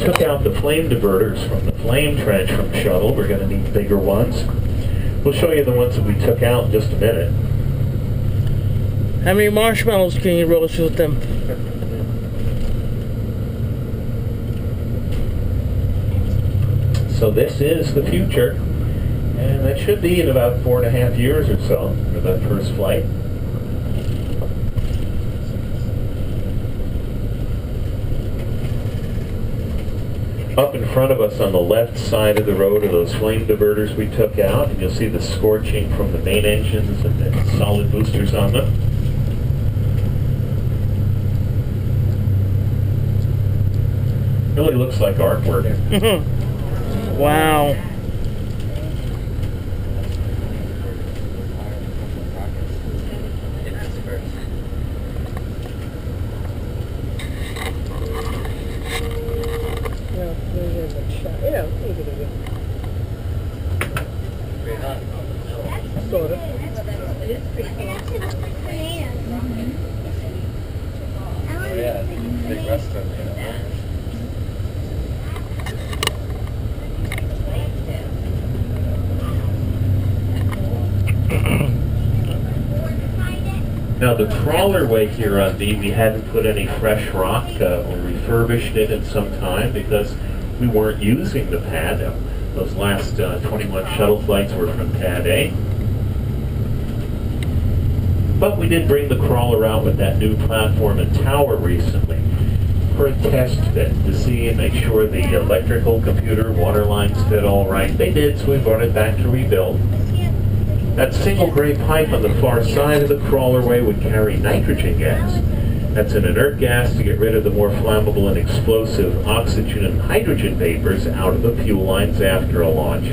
took out the flame diverters from the flame trench from shuttle. We're going to need bigger ones. We'll show you the ones that we took out in just a minute. How many marshmallows can you roast with them? So this is the future, and that should be in about 4.5 years or so for that first flight. Up in front of us on the left side of the road are those flame diverters we took out, and you'll see the scorching from the main engines and the solid boosters on them. Really looks like artwork. Wow. Sort of. Yeah, big restaurant, you know. Now the crawlerway here on D, we hadn't put any fresh rock or refurbished it in some time because we weren't using the pad. Those last 21 shuttle flights were from Pad A. But we did bring the crawler out with that new platform and tower recently for a test fit to see and make sure the electrical, computer, water lines fit all right. They did, so we brought it back to rebuild. That single gray pipe on the far side of the crawlerway would carry nitrogen gas. That's an inert gas to get rid of the more flammable and explosive oxygen and hydrogen vapors out of the fuel lines after a launch.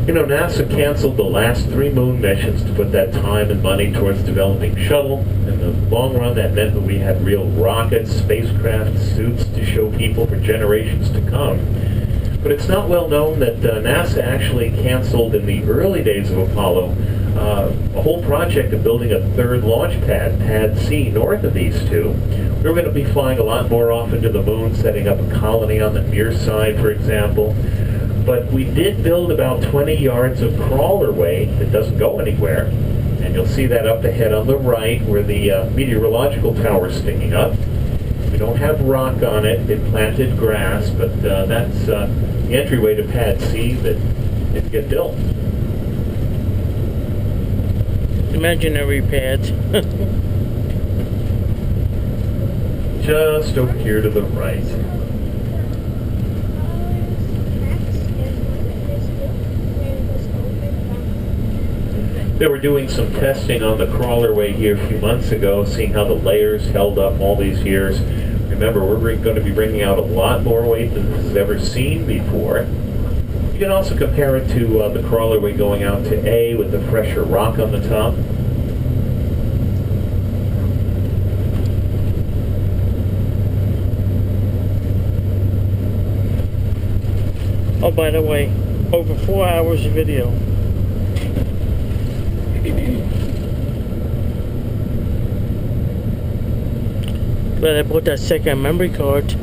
You know, NASA canceled the last 3 moon missions to put that time and money towards developing shuttle. In the long run, that meant that we had real rockets, spacecraft, suits to show people for generations to come. But it's not well known that NASA actually canceled in the early days of Apollo a whole project of building a 3rd launch pad, Pad C, north of these two. We were going to be flying a lot more often to the moon, setting up a colony on the near side, for example. But we did build about 20 yards of crawlerway that doesn't go anywhere. And you'll see that up ahead on the right where the meteorological tower is sticking up. We don't have rock on it, it planted grass, but that's the entryway to Pad C that didn't get built. Imaginary pads. Just over here to the right. They were doing some testing on the crawlerway here a few months ago, seeing how the layers held up all these years. Remember, we're going to be bringing out a lot more weight than this has ever seen before. You can also compare it to the crawlerway going out to A with the fresher rock on the top. Oh, by the way, over 4 hours of video. Glad I bought that second memory card.